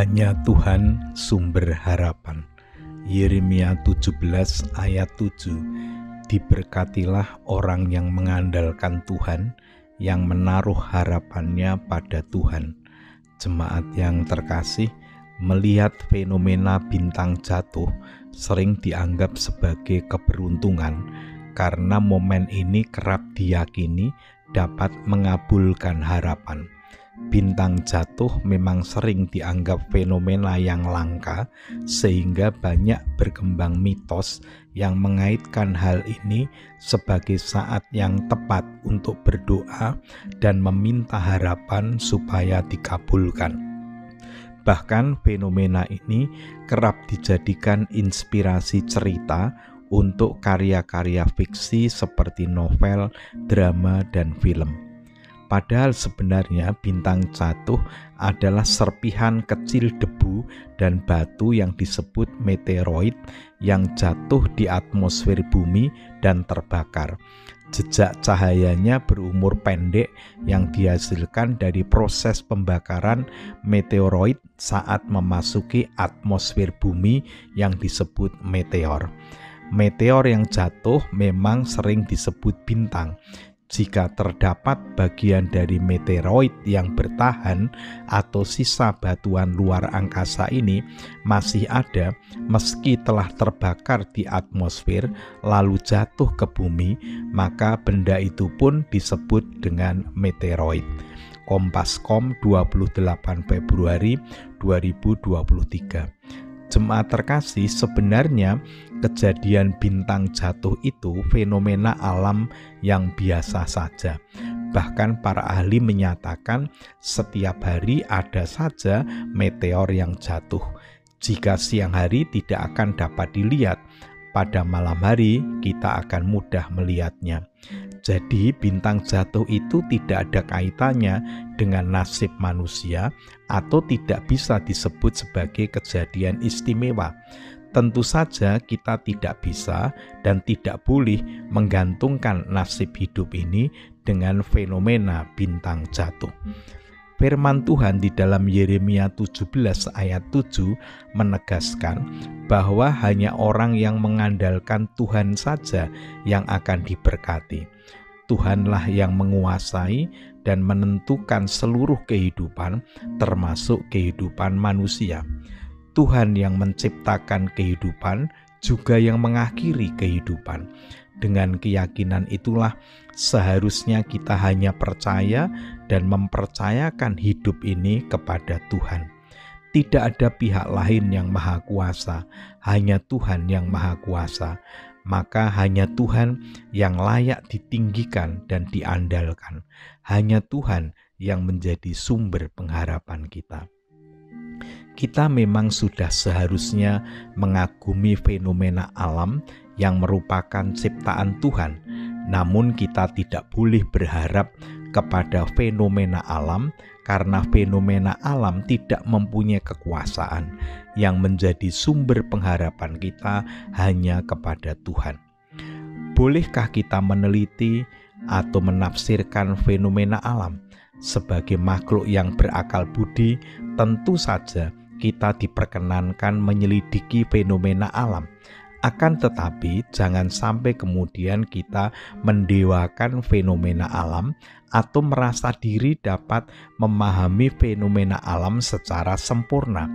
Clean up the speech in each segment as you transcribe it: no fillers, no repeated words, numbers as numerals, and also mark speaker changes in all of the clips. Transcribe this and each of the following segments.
Speaker 1: Hanya Tuhan sumber harapan. Yeremia 17 ayat 7. Diberkatilah orang yang mengandalkan Tuhan, yang menaruh harapannya pada Tuhan. Jemaat yang terkasih, melihat fenomena bintang jatuh sering dianggap sebagai keberuntungan, karena momen ini kerap diyakini dapat mengabulkan harapan. Bintang jatuh memang sering dianggap fenomena yang langka, sehingga banyak berkembang mitos yang mengaitkan hal ini sebagai saat yang tepat untuk berdoa dan meminta harapan supaya dikabulkan. Bahkan fenomena ini kerap dijadikan inspirasi cerita untuk karya-karya fiksi seperti novel, drama, dan film. Padahal sebenarnya bintang jatuh adalah serpihan kecil debu dan batu yang disebut meteoroid yang jatuh di atmosfer bumi dan terbakar. Jejak cahayanya berumur pendek yang dihasilkan dari proses pembakaran meteoroid saat memasuki atmosfer bumi yang disebut meteor. Meteor yang jatuh memang sering disebut bintang. Jika terdapat bagian dari meteoroid yang bertahan atau sisa batuan luar angkasa ini masih ada meski telah terbakar di atmosfer lalu jatuh ke bumi, maka benda itu pun disebut dengan meteoroid. Kompas.com 28 Februari 2023. Jemaat terkasih, sebenarnya kejadian bintang jatuh itu fenomena alam yang biasa saja. Bahkan para ahli menyatakan setiap hari ada saja meteor yang jatuh. Jika siang hari tidak akan dapat dilihat, pada malam hari kita akan mudah melihatnya. Jadi bintang jatuh itu tidak ada kaitannya dengan nasib manusia atau tidak bisa disebut sebagai kejadian istimewa. Tentu saja kita tidak bisa dan tidak boleh menggantungkan nasib hidup ini dengan fenomena bintang jatuh. Firman Tuhan di dalam Yeremia 17 ayat 7 menegaskan bahwa hanya orang yang mengandalkan Tuhan saja yang akan diberkati. Tuhanlah yang menguasai dan menentukan seluruh kehidupan, termasuk kehidupan manusia. Tuhan yang menciptakan kehidupan, juga yang mengakhiri kehidupan. Dengan keyakinan itulah seharusnya kita hanya percaya dan mempercayakan hidup ini kepada Tuhan. Tidak ada pihak lain yang maha kuasa, hanya Tuhan yang maha kuasa. Maka hanya Tuhan yang layak ditinggikan dan diandalkan. Hanya Tuhan yang menjadi sumber pengharapan kita. Kita memang sudah seharusnya mengagumi fenomena alam yang merupakan ciptaan Tuhan. Namun kita tidak boleh berharap kepada fenomena alam, karena fenomena alam tidak mempunyai kekuasaan. Yang menjadi sumber pengharapan kita hanya kepada Tuhan. Bolehkah kita meneliti atau menafsirkan fenomena alam? Sebagai makhluk yang berakal budi, tentu saja kita diperkenankan menyelidiki fenomena alam. Akan tetapi jangan sampai kemudian kita mendewakan fenomena alam atau merasa diri dapat memahami fenomena alam secara sempurna.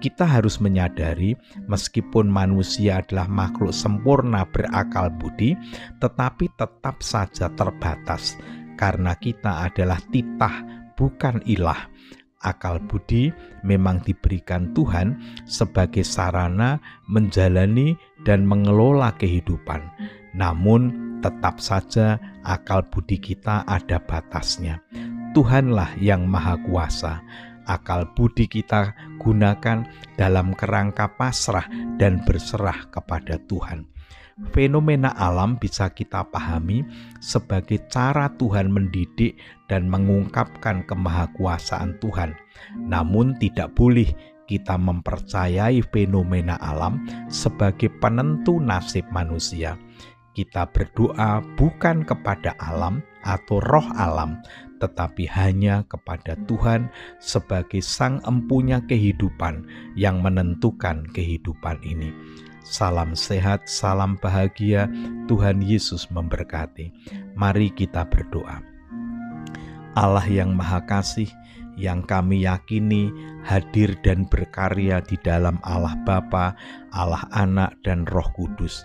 Speaker 1: Kita harus menyadari meskipun manusia adalah makhluk sempurna berakal budi, tetapi tetap saja terbatas karena kita adalah titah, bukan ilah. Akal budi memang diberikan Tuhan sebagai sarana menjalani dan mengelola kehidupan. Namun tetap saja akal budi kita ada batasnya. Tuhanlah yang maha kuasa. Akal budi kita gunakan dalam kerangka pasrah dan berserah kepada Tuhan. Fenomena alam bisa kita pahami sebagai cara Tuhan mendidik dan mengungkapkan kemahakuasaan Tuhan. Namun tidak boleh kita mempercayai fenomena alam sebagai penentu nasib manusia. Kita berdoa bukan kepada alam atau roh alam, tetapi hanya kepada Tuhan sebagai Sang Empunya kehidupan yang menentukan kehidupan ini. Salam sehat, salam bahagia, Tuhan Yesus memberkati. Mari kita berdoa. Allah yang Maha Kasih, yang kami yakini hadir dan berkarya di dalam Allah Bapa, Allah Anak, dan Roh Kudus.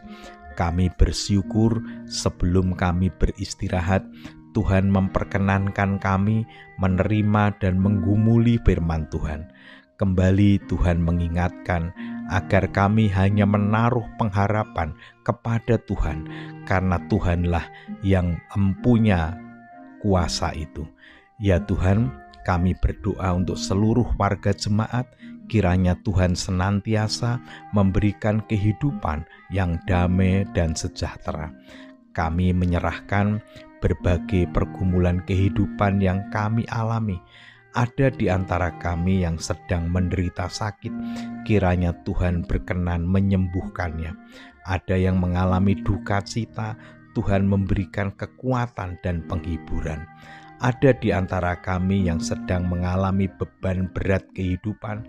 Speaker 1: Kami bersyukur sebelum kami beristirahat, Tuhan memperkenankan kami menerima dan menggumuli firman Tuhan. Kembali Tuhan mengingatkan agar kami hanya menaruh pengharapan kepada Tuhan, karena Tuhanlah yang mempunyai kuasa itu. Ya Tuhan, kami berdoa untuk seluruh warga jemaat, kiranya Tuhan senantiasa memberikan kehidupan yang damai dan sejahtera. Kami menyerahkan berbagai pergumulan kehidupan yang kami alami. Ada di antara kami yang sedang menderita sakit, kiranya Tuhan berkenan menyembuhkannya. Ada yang mengalami duka cita, Tuhan memberikan kekuatan dan penghiburan. Ada di antara kami yang sedang mengalami beban berat kehidupan,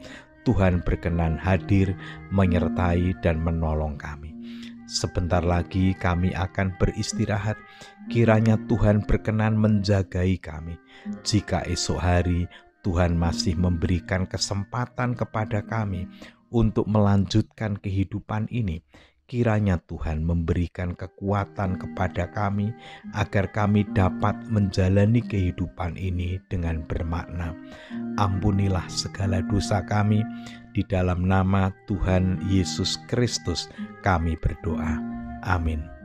Speaker 1: Tuhan berkenan hadir, menyertai dan menolong kami. Sebentar lagi kami akan beristirahat, kiranya Tuhan berkenan menjagai kami. Jika esok hari Tuhan masih memberikan kesempatan kepada kami untuk melanjutkan kehidupan ini, kiranya Tuhan memberikan kekuatan kepada kami agar kami dapat menjalani kehidupan ini dengan bermakna. Ampunilah segala dosa kami, di dalam nama Tuhan Yesus Kristus kami berdoa. Amin.